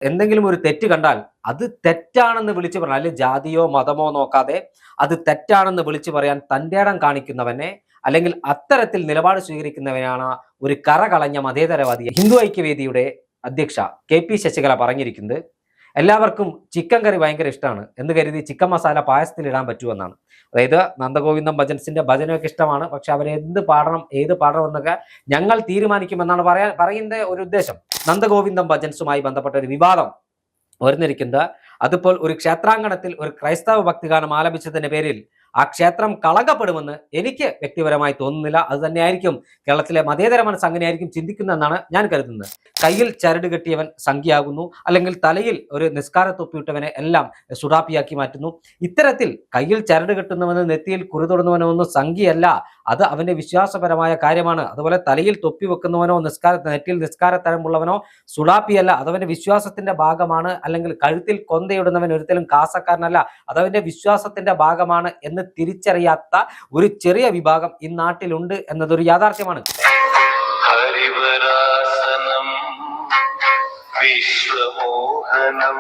എന്തെങ്കിലും ഒരു തെറ്റ് കണ്ടാൽ അത് തെറ്റാണെന്ന് വിളിച്ചു പറയാൻ, അല്ലെങ്കിൽ ജാതിയോ മതമോ നോക്കാതെ അത് തെറ്റാണെന്ന് വിളിച്ചു പറയാൻ തൻ്റെ ഇടം കാണിക്കുന്നവനെ, അല്ലെങ്കിൽ അത്തരത്തിൽ നിലപാട് സ്വീകരിക്കുന്നവനാണ് ഒരു കറകളഞ്ഞ മതേതരവാദി. ഹിന്ദു ഐക്യവേദിയുടെ അധ്യക്ഷ KP ശശികല പറഞ്ഞിരിക്കുന്നത് എല്ലാവർക്കും ചിക്കൻ കറി ഭയങ്കര ഇഷ്ടമാണ് എന്ന് കരുതി ചിക്കൻ മസാല പായസത്തിൽ ഇടാൻ പറ്റുമെന്നാണ്. അതായത് നന്ദഗോവിന്ദം ഭജൻസിന്റെ ഭജനമൊക്കെ ഇഷ്ടമാണ്, പക്ഷെ അവരെന്ത് പാടണം ഏത് പാടണം എന്നൊക്കെ ഞങ്ങൾ തീരുമാനിക്കുമെന്നാണ് പറയുന്ന ഒരു ഉദ്ദേശം. നന്ദഗോവിന്ദം ഭജൻസുമായി ബന്ധപ്പെട്ട ഒരു വിവാദം ഉയർന്നിരിക്കുന്നത് അതിപ്പോൾ ഒരു ക്ഷേത്രാങ്കണത്തിൽ ഒരു ക്രൈസ്തവ ഭക്തിഗാനം ആലപിച്ചതിന്റെ പേരിൽ ആ ക്ഷേത്രം കളങ്കപ്പെടുമെന്ന് എനിക്ക് വ്യക്തിപരമായി തോന്നുന്നില്ല. അത് തന്നെയായിരിക്കും കേരളത്തിലെ മതേതര മനസ്സ് അങ്ങനെയായിരിക്കും ചിന്തിക്കുന്നതെന്നാണ് ഞാൻ കരുതുന്നത്. കയ്യിൽ ചരട് കെട്ടിയവൻ സംഖ്യയാകുന്നു, അല്ലെങ്കിൽ തലയിൽ ഒരു നിസ്കാര തൊപ്പിയിട്ടവനെ എല്ലാം സുഡാപ്പിയാക്കി മാറ്റുന്നു. ഇത്തരത്തിൽ കയ്യിൽ ചരട് കെട്ടുന്നവന് നെറ്റിയിൽ കുറിതൊടുന്നവനോ ഒന്നും സംഖ്യയല്ല, അത് അവന്റെ വിശ്വാസപരമായ കാര്യമാണ്. അതുപോലെ തലയിൽ തൊപ്പി വെക്കുന്നവനോ നെറ്റിയിൽ നിസ്കാരത്തരമുള്ളവനോ സുഡാപ്പിയല്ല, അതവന്റെ വിശ്വാസത്തിന്റെ ഭാഗമാണ്. അല്ലെങ്കിൽ കഴുത്തിൽ കൊന്തയിടുന്നവൻ ഒരിക്കലും കാസക്കാരനല്ല, അതവന്റെ വിശ്വാസത്തിന്റെ ഭാഗമാണ് എന്ന് തിരിച്ചറിയാത്ത ഒരു ചെറിയ വിഭാഗം ഈ നാട്ടിലുണ്ട് എന്നതൊരു യാഥാർത്ഥ്യമാണ്. വിശ്വമോഹനം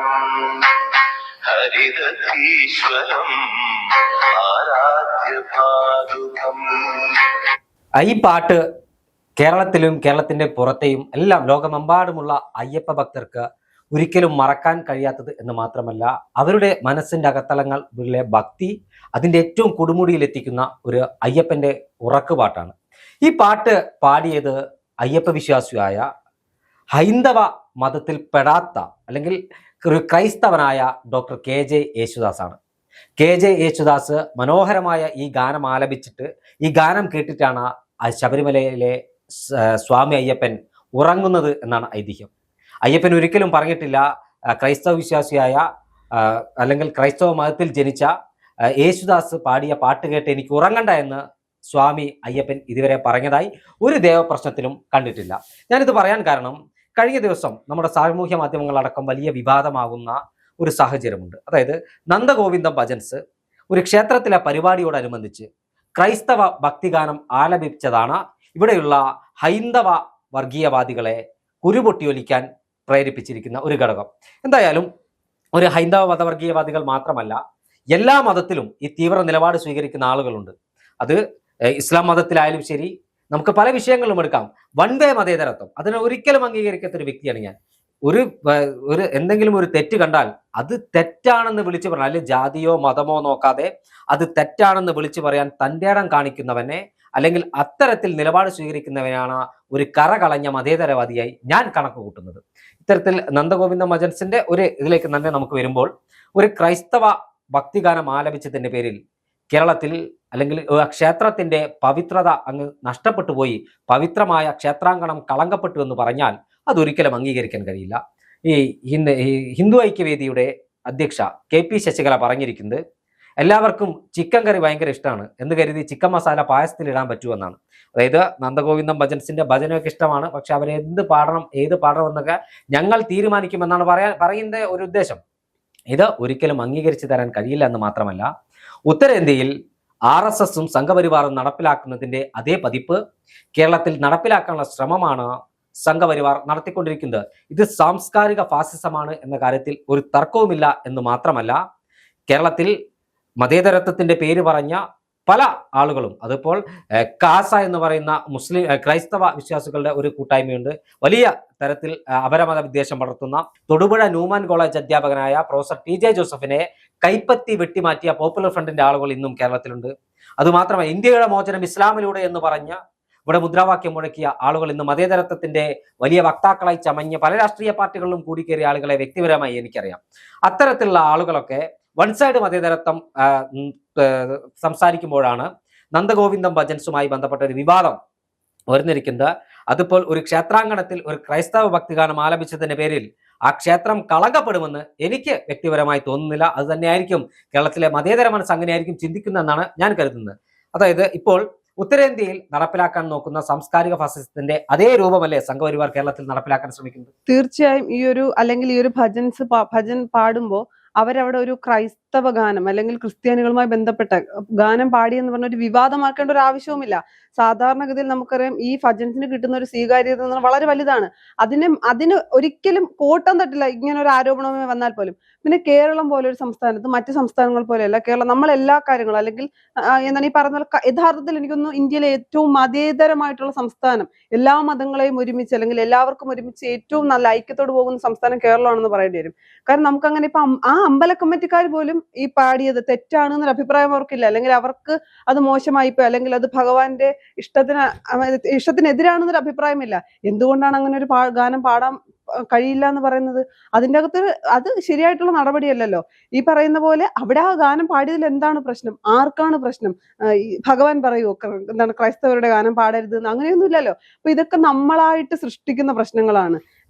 ഹരിതീശ്വരം ആരാധ്യപാദുകം. ഈ പാട്ട് കേരളത്തിലും കേരളത്തിന്റെ പുറത്തെയും എല്ലാം ലോകമെമ്പാടുമുള്ള അയ്യപ്പ ഭക്തർക്ക് ഒരിക്കലും മറക്കാൻ കഴിയാത്തത് എന്ന് മാത്രമല്ല, അവരുടെ മനസ്സിന്റെ അകത്തളങ്ങളിലെ ഭക്തി അതിന്റെ ഏറ്റവും കൊടുമുടിയിലെത്തിക്കുന്ന ഒരു അയ്യപ്പന്റെ ഉറക്കുപാട്ടാണ്. ഈ പാട്ട് പാടിയത് അയ്യപ്പ വിശ്വാസിയായ ഹൈന്ദവ മതത്തിൽ പെടാത്ത അല്ലെങ്കിൽ ഒരു ക്രൈസ്തവനായ ഡോക്ടർ KJ യേശുദാസ് ആണ്. KJ യേശുദാസ് മനോഹരമായ ഈ ഗാനം ആലപിച്ചിട്ട്, ഈ ഗാനം കേട്ടിട്ടാണ് ശബരിമലയിലെ സ്വാമി അയ്യപ്പൻ ഉറങ്ങുന്നത് എന്നാണ് ഐതിഹ്യം. അയ്യപ്പൻ ഒരിക്കലും പറഞ്ഞിട്ടില്ല ക്രൈസ്തവ വിശ്വാസിയായ അല്ലെങ്കിൽ ക്രൈസ്തവ മതത്തിൽ ജനിച്ച യേശുദാസ് പാടിയ പാട്ട് കേട്ട് എനിക്ക് ഉറങ്ങണ്ട എന്ന് സ്വാമി അയ്യപ്പൻ ഇതുവരെ പറഞ്ഞതായി ഒരു ദേവപ്രശ്നത്തിലും കണ്ടിട്ടില്ല. ഞാനിത് പറയാൻ കാരണം, കഴിഞ്ഞ ദിവസം നമ്മുടെ സാമൂഹ്യ മാധ്യമങ്ങളടക്കം വലിയ വിവാദമാകുന്ന ഒരു സാഹചര്യമുണ്ട്. അതായത് നന്ദഗോവിന്ദം ഭജൻസ് ഒരു ക്ഷേത്രത്തിലെ പരിപാടിയോടനുബന്ധിച്ച് ക്രൈസ്തവ ഭക്തിഗാനം ആലപിച്ചതാണ് ഇവിടെയുള്ള ഹൈന്ദവ വർഗീയവാദികളെ കുരുപൊട്ടിയൊലിക്കാൻ പ്രേരിപ്പിച്ചിരിക്കുന്ന ഒരു ഘടകം. എന്തായാലും ഒരു ഹൈന്ദവ മതവർഗീയവാദികൾ മാത്രമല്ല, എല്ലാ മതത്തിലും ഈ തീവ്ര നിലപാട് സ്വീകരിക്കുന്ന ആളുകളുണ്ട്. അത് ഇസ്ലാം മതത്തിലായാലും ശരി, നമുക്ക് പല വിഷയങ്ങളിലും എടുക്കാം. വൺ വേ മതേതരത്വം അതിനെ ഒരിക്കലും അംഗീകരിക്കാത്ത ഒരു വ്യക്തിയാണ് ഞാൻ. ഒരു എന്തെങ്കിലും ഒരു തെറ്റ് കണ്ടാൽ അത് തെറ്റാണെന്ന് വിളിച്ചു പറയാൻ, അല്ലെങ്കിൽ ജാതിയോ മതമോ നോക്കാതെ അത് തെറ്റാണെന്ന് വിളിച്ചു പറയാൻ തൻ്റെ ഇടം കാണിക്കുന്നവനെ, അല്ലെങ്കിൽ അത്തരത്തിൽ നിലപാട് സ്വീകരിക്കുന്നവനാണ് ഒരു കറകളഞ്ഞ മതേതരവാദിയായി ഞാൻ കണക്ക് കൂട്ടുന്നത്. ഇത്തരത്തിൽ നന്ദഗോവിന്ദ ഭജൻസിന്റെ ഒരു ഇതിലേക്ക് തന്നെ നമുക്ക് വരുമ്പോൾ, ഒരു ക്രൈസ്തവ ഭക്തിഗാനം ആലപിച്ചതിന്റെ പേരിൽ കേരളത്തിൽ അല്ലെങ്കിൽ ക്ഷേത്രത്തിന്റെ പവിത്രത അങ്ങ് നഷ്ടപ്പെട്ടു പോയി, പവിത്രമായ ക്ഷേത്രാങ്കണം കളങ്കപ്പെട്ടു എന്ന് പറഞ്ഞാൽ അതൊരിക്കലും അംഗീകരിക്കാൻ കഴിയില്ല. ഈ ഹിന്ദു ഐക്യവേദിയുടെ അധ്യക്ഷ KP ശശികല പറഞ്ഞിരിക്കുന്നത് എല്ലാവർക്കും ചിക്കൻ കറി ഭയങ്കര ഇഷ്ടമാണ് എന്ന് കരുതി ചിക്കൻ മസാല പായസത്തിൽ ഇടാൻ പറ്റുമെന്നാണ്. അതായത് നന്ദഗോവിന്ദം ഭജൻസിന്റെ ഭജനമൊക്കെ ഇഷ്ടമാണ്, പക്ഷെ അവരെന്ത് പാടണം ഏത് പാടണം എന്നൊക്കെ ഞങ്ങൾ തീരുമാനിക്കുമെന്നാണ് പറയുന്ന ഒരു ഉദ്ദേശം. ഇത് ഒരിക്കലും അംഗീകരിച്ചു തരാൻ കഴിയില്ല എന്ന് മാത്രമല്ല, ഉത്തരേന്ത്യയിൽ RSSും സംഘപരിവാറും നടപ്പിലാക്കുന്നതിന്റെ അതേ പതിപ്പ് കേരളത്തിൽ നടപ്പിലാക്കാനുള്ള ശ്രമമാണ് സംഘപരിവാർ നടത്തിക്കൊണ്ടിരിക്കുന്നത്. ഇത് സാംസ്കാരിക ഫാസിസമാണ് എന്ന കാര്യത്തിൽ ഒരു തർക്കവുമില്ല എന്ന് മാത്രമല്ല, കേരളത്തിൽ മതേതരത്വത്തിന്റെ പേര് പറഞ്ഞ പല ആളുകളും, അതിപ്പോൾ കാസ എന്ന് പറയുന്ന ക്രൈസ്തവ വിശ്വാസികളുടെ ഒരു കൂട്ടായ്മയുണ്ട്, വലിയ തരത്തിൽ അപരമത വിദ്വേഷം പടർത്തുന്ന തൊടുപുഴ ന്യൂമാൻ കോളേജ് അധ്യാപകനായ പ്രൊഫസർ TJ ജോസഫിനെ കൈപ്പത്തി വെട്ടിമാറ്റിയ പോപ്പുലർ ഫ്രണ്ടിന്റെ ആളുകൾ ഇന്നും കേരളത്തിലുണ്ട്. അതുമാത്രമല്ല, ഇന്ത്യയുടെ മോചനം ഇസ്ലാമിലൂടെ എന്ന് പറഞ്ഞ ഇവിടെ മുദ്രാവാക്യം മുഴക്കിയ ആളുകൾ ഇന്ന് മതേതരത്വത്തിന്റെ വലിയ വക്താക്കളായി ചമഞ്ഞ പല രാഷ്ട്രീയ പാർട്ടികളിലും കൂടിക്കേറിയ ആളുകളെ വ്യക്തിപരമായി എനിക്കറിയാം. അത്തരത്തിലുള്ള ആളുകളൊക്കെ വൺ സൈഡ് മതേതരത്വം സംസാരിക്കുമ്പോഴാണ് നന്ദഗോവിന്ദം ഭജൻസുമായി ബന്ധപ്പെട്ട ഒരു വിവാദം ഉയർന്നിരിക്കുന്നത്. അതിപ്പോൾ ഒരു ക്ഷേത്രാങ്കണത്തിൽ ഒരു ക്രൈസ്തവ ഭക്തിഗാനം ആലപിച്ചതിന്റെ പേരിൽ ആ ക്ഷേത്രം കളങ്കപ്പെടുമെന്ന് എനിക്ക് വ്യക്തിപരമായി തോന്നുന്നില്ല. അത് തന്നെയായിരിക്കും കേരളത്തിലെ മതേതര മനസ്സ് അങ്ങനെയായിരിക്കും ചിന്തിക്കുന്നതെന്നാണ് ഞാൻ കരുതുന്നത്. അതായത് ഇപ്പോൾ ഉത്തരേന്ത്യയിൽ നടപ്പിലാക്കാൻ നോക്കുന്ന സാംസ്കാരിക ഫാസിസത്തിന്റെ അതേ രൂപമല്ലേ സംഘപരിവാർ കേരളത്തിൽ നടപ്പിലാക്കാൻ ശ്രമിക്കുന്നത്? തീർച്ചയായും ഈ ഒരു ഭജൻ പാടുമ്പോൾ അവരവിടെ ഒരു ക്രൈസ്തവ ഗാനം അല്ലെങ്കിൽ ക്രിസ്ത്യാനികളുമായി ബന്ധപ്പെട്ട ഗാനം പാടിയെന്ന് പറഞ്ഞ ഒരു വിവാദമാക്കേണ്ട ഒരു ആവശ്യവുമില്ല. സാധാരണഗതിയിൽ നമുക്കറിയാം ഈ ഭജൻസിന് കിട്ടുന്ന ഒരു സ്വീകാര്യത എന്ന് വളരെ വലുതാണ്. അതിന് ഒരിക്കലും കോട്ടം തട്ടില്ല ഇങ്ങനെ ഒരു ആരോപണമേ വന്നാൽ പോലും. പിന്നെ കേരളം പോലെ ഒരു സംസ്ഥാനത്ത് മറ്റു സംസ്ഥാനങ്ങൾ പോലെയല്ല കേരളം, നമ്മൾ എല്ലാ കാര്യങ്ങളും അല്ലെങ്കിൽ എന്താണ് ഈ പറയുന്ന യഥാർത്ഥത്തിൽ എനിക്കൊന്ന് ഇന്ത്യയിലെ ഏറ്റവും മതേതരമായിട്ടുള്ള സംസ്ഥാനം, എല്ലാ മതങ്ങളെയും ഒരുമിച്ച് അല്ലെങ്കിൽ എല്ലാവർക്കും ഒരുമിച്ച് ഏറ്റവും നല്ല ഐക്യത്തോട് പോകുന്ന സംസ്ഥാനം കേരളമാണെന്ന് പറയേണ്ടി വരും. കാരണം നമുക്കങ്ങനെ ഇപ്പൊ ആ അമ്പല കമ്മിറ്റിക്കാർ പോലും ഈ പാടിയത് തെറ്റാണെന്നൊരു അഭിപ്രായം അവർക്കില്ല, അല്ലെങ്കിൽ അവർക്ക് അത് മോശമായിപ്പോ അല്ലെങ്കിൽ അത് ഭഗവാന്റെ ഇഷ്ടത്തിനെതിരാണെന്നൊരു അഭിപ്രായമില്ല. എന്തുകൊണ്ടാണ് അങ്ങനെ ഒരു ഗാനം പാടാൻ കഴിയില്ല എന്ന് പറയുന്നത്? അതിൻ്റെ അകത്ത് അത് ശരിയായിട്ടുള്ള നടപടിയല്ലല്ലോ. ഈ പറയുന്ന പോലെ അവിടെ ആ ഗാനം പാടിയതിൽ എന്താണ് പ്രശ്നം? ആർക്കാണ് പ്രശ്നം? ഭഗവാൻ പറയുമോ എന്താണ് ക്രൈസ്തവരുടെ ഗാനം പാടരുത് എന്ന്? അങ്ങനെയൊന്നും ഇല്ലല്ലോ. അപ്പൊ ഇതൊക്കെ നമ്മളായിട്ട് സൃഷ്ടിക്കുന്ന പ്രശ്നങ്ങളാണ്.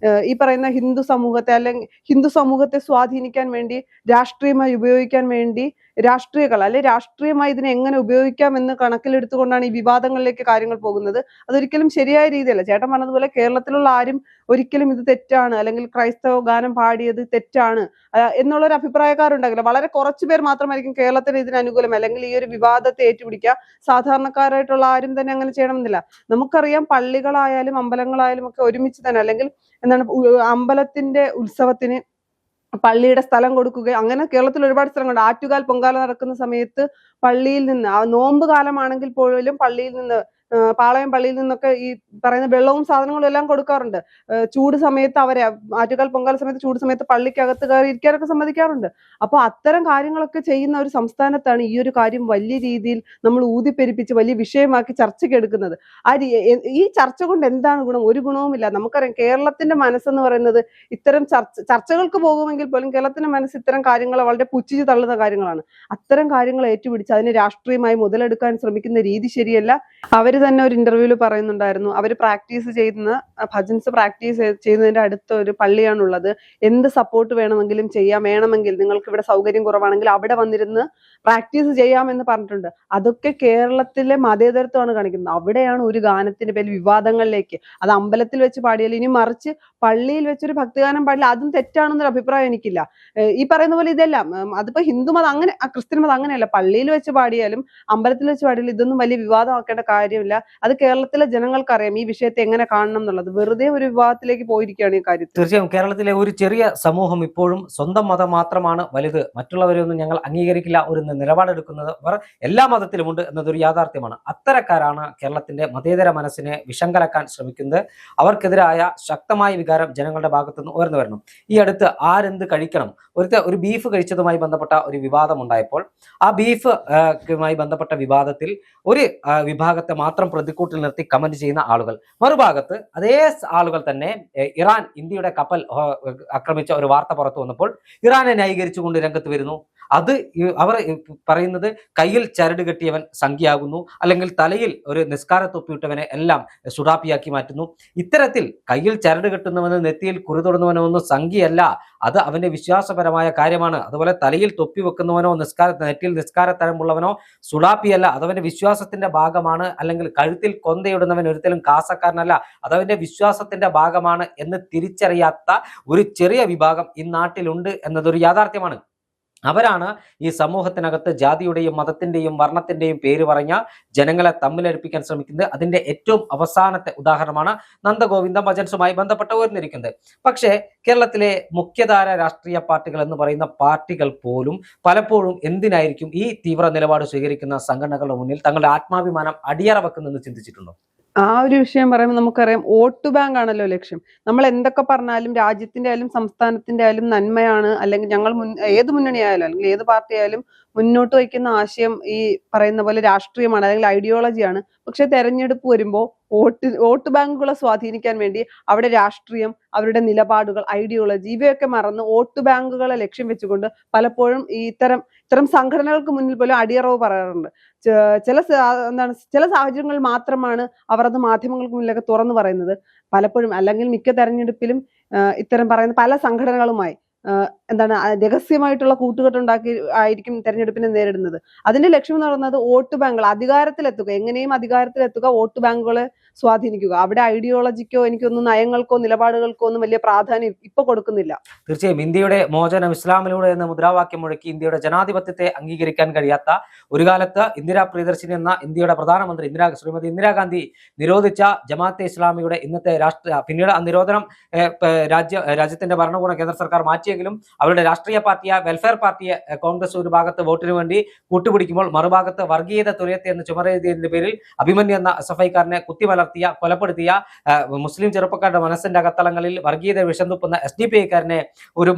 ഈ പറയുന്ന ഹിന്ദു സമൂഹത്തെ അല്ലെങ്കിൽ ഹിന്ദു സമൂഹത്തെ സ്വാധീനിക്കാൻ വേണ്ടി രാഷ്ട്രീയമായി ഉപയോഗിക്കാൻ വേണ്ടി രാഷ്ട്രീയമായി ഇതിനെ എങ്ങനെ ഉപയോഗിക്കാം എന്ന് കണക്കിലെടുത്തുകൊണ്ടാണ് ഈ വിവാദങ്ങളിലേക്ക് കാര്യങ്ങൾ പോകുന്നത്. അതൊരിക്കലും ശരിയായ രീതിയല്ല. ചേട്ടൻ പറഞ്ഞതുപോലെ കേരളത്തിലുള്ള ആരും ഒരിക്കലും ഇത് തെറ്റാണ് അല്ലെങ്കിൽ ക്രൈസ്തവ ഗാനം പാടിയത് തെറ്റാണ് എന്നുള്ളൊരു അഭിപ്രായക്കാരുണ്ടാകില്ല. വളരെ കുറച്ചു പേർ മാത്രമായിരിക്കും കേരളത്തിന് ഇതിന് അനുകൂലം അല്ലെങ്കിൽ ഈ ഒരു വിവാദത്തെ ഏറ്റുപിടിക്കുക. സാധാരണക്കാരായിട്ടുള്ള ആരും തന്നെ അങ്ങനെ ചെയ്യണമെന്നില്ല. നമുക്കറിയാം പള്ളികളായാലും അമ്പലങ്ങളായാലും ഒക്കെ ഒരുമിച്ച് തന്നെ അല്ലെങ്കിൽ എന്താണ് അമ്പലത്തിന്റെ ഉത്സവത്തിന് പള്ളിയുടെ സ്ഥലം കൊടുക്കുക, അങ്ങനെ കേരളത്തിൽ ഒരുപാട് സ്ഥലങ്ങളുണ്ട്. ആറ്റുകാൽ പൊങ്കാല നടക്കുന്ന സമയത്ത് പള്ളിയിൽ നിന്ന് ആ നോമ്പ് കാലമാണെങ്കിൽ പോലും പള്ളിയിൽ നിന്ന് പാളയം പള്ളിയിൽ നിന്നൊക്കെ ഈ പറയുന്ന വെള്ളവും സാധനങ്ങളും എല്ലാം കൊടുക്കാറുണ്ട്. ചൂട് സമയത്ത് അവരെ ആറ്റുകാൽ പൊങ്കാല സമയത്ത് ചൂട് സമയത്ത് പള്ളിക്കകത്ത് കയറി ഇരിക്കാനൊക്കെ സമ്മതിക്കാറുണ്ട്. അപ്പൊ അത്തരം കാര്യങ്ങളൊക്കെ ചെയ്യുന്ന ഒരു സംസ്ഥാനത്താണ് ഈ ഒരു കാര്യം വലിയ രീതിയിൽ നമ്മൾ ഊതിപ്പെരിപ്പിച്ച് വലിയ വിഷയമാക്കി ചർച്ചയ്ക്ക് എടുക്കുന്നത്. ഈ ചർച്ച കൊണ്ട് എന്താണ് ഗുണം? ഒരു ഗുണവുമില്ല. നമുക്കറിയാം കേരളത്തിന്റെ മനസ്സെന്ന് പറയുന്നത് ഇത്തരം ചർച്ചകൾക്ക് പോകുമെങ്കിൽ പോലും കേരളത്തിന്റെ മനസ്സ് ഇത്തരം കാര്യങ്ങളെ വളരെ പുച്ഛിച്ച് തള്ളുന്ന കാര്യങ്ങളാണ്. അത്തരം കാര്യങ്ങൾ ഏറ്റുപിടിച്ച് അതിനെ രാഷ്ട്രീയമായി മുതലെടുക്കാൻ ശ്രമിക്കുന്ന രീതി ശരിയല്ല. അവര് തന്നെ ഒരു ഇന്റർവ്യൂവിൽ പറയുന്നുണ്ടായിരുന്നു, അവർ പ്രാക്ടീസ് ചെയ്യുന്ന ഭജൻസ് പ്രാക്ടീസ് ചെയ്യുന്നതിന്റെ അടുത്ത ഒരു പള്ളിയാണുള്ളത്. എന്ത് സപ്പോർട്ട് വേണമെങ്കിലും ചെയ്യാം, വേണമെങ്കിൽ നിങ്ങൾക്ക് ഇവിടെ സൗകര്യം കുറവാണെങ്കിൽ അവിടെ വന്നിരുന്ന് പ്രാക്ടീസ് ചെയ്യാമെന്ന് പറഞ്ഞിട്ടുണ്ട്. അതൊക്കെ കേരളത്തിലെ മതേതരത്വമാണ് കാണിക്കുന്നത്. അവിടെയാണ് ഒരു ഗാനത്തിന്റെ പേരിൽ വിവാദങ്ങളിലേക്ക്, അത് അമ്പലത്തിൽ വെച്ച് പാടിയാൽ ഇനി മറിച്ച് പള്ളിയിൽ വെച്ചൊരു ഭക്തിഗാനം പാടില്ല, അതും തെറ്റാണെന്നൊരു അഭിപ്രായം എനിക്കില്ല. ഈ പറയുന്ന പോലെ ഇതെല്ലാം അതിപ്പോ ഹിന്ദുമതം അങ്ങനെ ക്രിസ്ത്യൻ മതം അങ്ങനെയല്ല, പള്ളിയിൽ വെച്ച് പാടിയാലും അമ്പലത്തിൽ വെച്ച് പാടിയാലും ഇതൊന്നും വലിയ വിവാദമാക്കേണ്ട കാര്യമില്ല. അത് കേരളത്തിലെ ജനങ്ങൾക്കറിയാം ഈ വിഷയത്തെ എങ്ങനെ കാണണം എന്നുള്ളത്. വെറുതെ ഒരു വിവാദത്തിലേക്ക് പോയിരിക്കുകയാണ് ഈ കാര്യത്തിൽ. തീർച്ചയായും കേരളത്തിലെ ഒരു ചെറിയ സമൂഹം ഇപ്പോഴും സ്വന്തം മതം മാത്രമാണ് വലുത്, മറ്റുള്ളവരെയൊന്നും ഞങ്ങൾ അംഗീകരിക്കില്ല ഒരു നിലപാടെടുക്കുന്നത് എല്ലാ മതത്തിലുമുണ്ട് എന്നതൊരു യാഥാർത്ഥ്യമാണ്. അത്തരക്കാരാണ് കേരളത്തിന്റെ മതേതര മനസ്സിനെ വിഷം കലക്കാൻ ശ്രമിക്കുന്നത്. അവർക്കെതിരായ ശക്തമായ വികാരം ജനങ്ങളുടെ ഭാഗത്തുനിന്ന് ഉയർന്നു വരണം. ഈ അടുത്ത് ആരെന്ത് കഴിക്കണം, ഒരു ബീഫ് കഴിച്ചതുമായി ബന്ധപ്പെട്ട ഒരു വിവാദം ഉണ്ടായപ്പോൾ ആ ബീഫുമായി ബന്ധപ്പെട്ട വിവാദത്തിൽ ഒരു വിഭാഗത്തെ മാത്രം പ്രതിക്കൂട്ടിൽ നിർത്തി കമന്റ് ചെയ്യുന്ന ആളുകൾ, മറുഭാഗത്ത് അതേ ആളുകൾ തന്നെ ഇറാൻ ഇന്ത്യയുടെ കപ്പൽ ആക്രമിച്ച ഒരു വാർത്ത പുറത്തു വന്നപ്പോൾ ഇറാനെ ന്യായീകരിച്ചുകൊണ്ട് രംഗത്ത് വരുന്നു. അത് അവർ പറയുന്നത് കയ്യിൽ ചരട് കെട്ടിയവൻ സംഖ്യയാകുന്നു, അല്ലെങ്കിൽ തലയിൽ ഒരു നിസ്കാര തൊപ്പിയിട്ടവനെ എല്ലാം സുഡാപ്പിയാക്കി മാറ്റുന്നു. ഇത്തരത്തിൽ കയ്യിൽ ചരട് കെട്ടുന്നവന് നെറ്റിയിൽ കുറിതൊടുന്നവനോ ഒന്നും സംഖ്യയല്ല, അത് അവന്റെ വിശ്വാസപരമായ കാര്യമാണ്. അതുപോലെ തലയിൽ തൊപ്പി വെക്കുന്നവനോ നെറ്റിയിൽ നിസ്കാരത്തരമുള്ളവനോ സുഡാപ്പിയല്ല, അതവന്റെ വിശ്വാസത്തിന്റെ ഭാഗമാണ്. അല്ലെങ്കിൽ കഴുത്തിൽ കൊന്തയിടുന്നവൻ ഒരിക്കലും കാസക്കാരനല്ല, അതവന്റെ വിശ്വാസത്തിന്റെ ഭാഗമാണ് എന്ന് തിരിച്ചറിയാത്ത ഒരു ചെറിയ വിഭാഗം ഈ നാട്ടിലുണ്ട് എന്നതൊരു യാഥാർത്ഥ്യമാണ്. അവരാണ് ഈ സമൂഹത്തിനകത്ത് ജാതിയുടെയും മതത്തിന്റെയും വർണ്ണത്തിന്റെയും പേര് പറഞ്ഞ ജനങ്ങളെ തമ്മിലടുപ്പിക്കാൻ ശ്രമിക്കുന്നത്. അതിന്റെ ഏറ്റവും അവസാനത്തെ ഉദാഹരണമാണ് നന്ദഗോവിന്ദ ഭജൻസുമായി ബന്ധപ്പെട്ട് ഉയർന്നിരിക്കുന്നത്. പക്ഷേ കേരളത്തിലെ മുഖ്യധാര രാഷ്ട്രീയ പാർട്ടികൾ എന്ന് പറയുന്ന പാർട്ടികൾ പോലും പലപ്പോഴും എന്തിനായിരിക്കും ഈ തീവ്ര നിലപാട് സ്വീകരിക്കുന്ന സംഘടനകളുടെ മുന്നിൽ തങ്ങളുടെ ആത്മാഭിമാനം അടിയറ വെക്കുന്നതെന്ന് ചിന്തിച്ചിട്ടുണ്ടോ? ആ ഒരു വിഷയം പറയുമ്പോൾ നമുക്കറിയാം വോട്ട് ബാങ്ക് ആണല്ലോ ലക്ഷ്യം. നമ്മൾ എന്തൊക്കെ പറഞ്ഞാലും രാജ്യത്തിന്റെ ആയാലും സംസ്ഥാനത്തിന്റെ ആയാലും നന്മയാണ്, അല്ലെങ്കിൽ ഞങ്ങൾ ഏത് മുന്നണി ആയാലും അല്ലെങ്കിൽ ഏത് പാർട്ടി ആയാലും മുന്നോട്ട് വയ്ക്കുന്ന ആശയം ഈ പറയുന്ന പോലെ രാഷ്ട്രീയമാണ് അല്ലെങ്കിൽ ഐഡിയോളജിയാണ്. പക്ഷെ തെരഞ്ഞെടുപ്പ് വരുമ്പോൾ വോട്ട് ബാങ്കുകളെ സ്വാധീനിക്കാൻ വേണ്ടി അവിടെ രാഷ്ട്രീയം, അവരുടെ നിലപാടുകൾ, ഐഡിയോളജി ഇവയൊക്കെ മറന്ന് വോട്ട് ബാങ്കുകളെ ലക്ഷ്യം വെച്ചുകൊണ്ട് പലപ്പോഴും ഈ ഇത്തരം സംഘടനകൾക്ക് മുന്നിൽ പോലും അടിയറവ് പറയാറുണ്ട്. ചില സാഹചര്യങ്ങളിൽ മാത്രമാണ് അവർ അത് മാധ്യമങ്ങൾക്ക് മുന്നിലൊക്കെ തുറന്നു പറയുന്നത്. പലപ്പോഴും അല്ലെങ്കിൽ മിക്ക തെരഞ്ഞെടുപ്പിലും ഇത്തരം പറയുന്ന പല സംഘടനകളുമായി രഹസ്യമായിട്ടുള്ള കൂട്ടുകെട്ടുണ്ടാക്കി ആയിരിക്കും തെരഞ്ഞെടുപ്പിനെ നേരിടുന്നത്. അതിന്റെ ലക്ഷ്യം എന്ന് പറയുന്നത് വോട്ട് ബാങ്കുകൾ അധികാരത്തിലെത്തുക, എങ്ങനെയും അധികാരത്തിലെത്തുക, വോട്ട് ബാങ്കുകളെ സ്വാധീനിക്കുക. അവിടെ ഐഡിയോളജിക്കോ എനിക്കൊന്നും നയങ്ങൾക്കോ നിലപാടുകൾക്കോ ഒന്നും വലിയ പ്രാധാന്യം ഇപ്പൊ കൊടുക്കുന്നില്ല. തീർച്ചയായും ഇന്ത്യയുടെ മോചനം ഇസ്ലാമിലൂടെ എന്ന മുദ്രാവാക്യം മുഴക്കി ഇന്ത്യയുടെ ജനാധിപത്യത്തെ അംഗീകരിക്കാൻ കഴിയാത്ത, ഒരു കാലത്ത് ഇന്ദിരാ പ്രിയദർശിനി എന്ന ഇന്ത്യയുടെ പ്രധാനമന്ത്രി ശ്രീമതി ഇന്ദിരാഗാന്ധി നിരോധിച്ച ജമാഅത്തെ ഇസ്ലാമിയുടെ ഇന്നത്തെ പിന്നീട് ആ നിരോധനം രാജ്യത്തിന്റെ ഭരണകൂടം കേന്ദ്ര സർക്കാർ മാറ്റിയെങ്കിലും അവരുടെ രാഷ്ട്രീയ പാർട്ടിയെ വെൽഫെയർ പാർട്ടിയെ കോൺഗ്രസ് ഒരു ഭാഗത്ത് വോട്ടിന് വേണ്ടി കൂട്ടുപിടിക്കുമ്പോൾ മറുഭാഗത്ത് വർഗീയത തുരയത്തെ എന്ന് ചുമരെഴുതിയതിന്റെ പേരിൽ അഭിമന്യു എന്ന SFIക്കാരനെ കുത്തിമലർത്തിയ, കൊലപ്പെടുത്തിയ, മുസ്ലിം ചെറുപ്പക്കാരുടെ മനസ്സിന്റെ അകത്തളങ്ങളിൽ വർഗീയത വിഷംതുപ്പുന്ന SDPIക്കാരനെ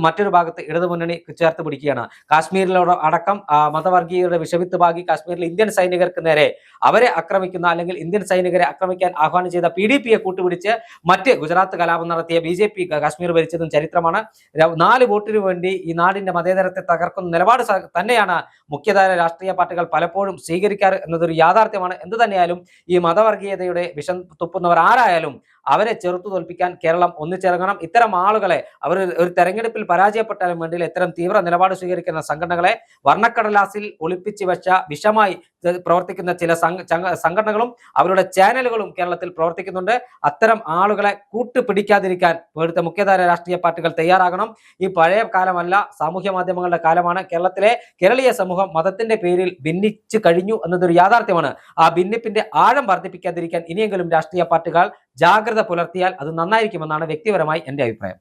മറ്റൊരു ഭാഗത്ത് ഇടതുമുന്നണി ചേർത്ത് പിടിക്കുകയാണ്. കാശ്മീരിലോട് അടക്കം മതവർഗീയരുടെ വിഷവിത്ത് പാകി കാശ്മീരിൽ ഇന്ത്യൻ സൈനികർക്ക് നേരെ അവരെ ആക്രമിക്കുന്ന, അല്ലെങ്കിൽ ഇന്ത്യൻ സൈനികരെ ആക്രമിക്കാൻ ആഹ്വാനം ചെയ്ത PDPയെ കൂട്ടുപിടിച്ച് മറ്റ് ഗുജറാത്ത് കലാപം നടത്തിയ BJP കാശ്മീർ ഭരിച്ചതും ചരിത്രമാണ്. 4 വോട്ടിന് വേണ്ടി ഈ നാടിന്റെ മതേതരത്തെ തകർക്കുന്ന നിലപാട് തന്നെയാണ് മുഖ്യധാര രാഷ്ട്രീയ പാർട്ടികൾ പലപ്പോഴും സ്വീകരിക്കാറ് എന്നതൊരു യാഥാർത്ഥ്യമാണ്. എന്തു തന്നെയായാലും ഈ മതവർഗീയതയുടെ വിഷം തുപ്പുന്നവർ ആരായാലും അവരെ ചെറുത്തു തോൽപ്പിക്കാൻ കേരളം ഒന്നിച്ചിറങ്ങണം. ഇത്തരം ആളുകളെ, അവർ ഒരു തെരഞ്ഞെടുപ്പിൽ പരാജയപ്പെട്ടാലും വേണ്ടിയിൽ ഇത്തരം തീവ്ര നിലപാട് സ്വീകരിക്കുന്ന സംഘടനകളെ വർണ്ണക്കടലാസിൽ ഒളിപ്പിച്ച് വെച്ച വിഷമായി പ്രവർത്തിക്കുന്ന ചില സംഘടനകളും അവരുടെ ചാനലുകളും കേരളത്തിൽ പ്രവർത്തിക്കുന്നുണ്ട്. അത്തരം ആളുകളെ കൂട്ടുപിടിക്കാതിരിക്കാൻ ഇവിടുത്തെ മുഖ്യധാര രാഷ്ട്രീയ പാർട്ടികൾ തയ്യാറാകണം. ഈ പഴയ കാലമല്ല, സാമൂഹ്യ മാധ്യമങ്ങളുടെ കാലമാണ്. കേരളത്തിലെ കേരളീയ സമൂഹം മതത്തിന്റെ പേരിൽ ഭിന്നിച്ചു കഴിഞ്ഞു എന്നതൊരു യാഥാർത്ഥ്യമാണ്. ആ ഭിന്നിപ്പിന്റെ ആഴം വർദ്ധിപ്പിക്കാതിരിക്കാൻ ഇനിയെങ്കിലും രാഷ്ട്രീയ പാർട്ടികൾ ജാഗ്രത പുലർത്തിയാൽ അത് നന്നായിരിക്കുമെന്നാണ് വ്യക്തിപരമായി എന്റെ അഭിപ്രായം.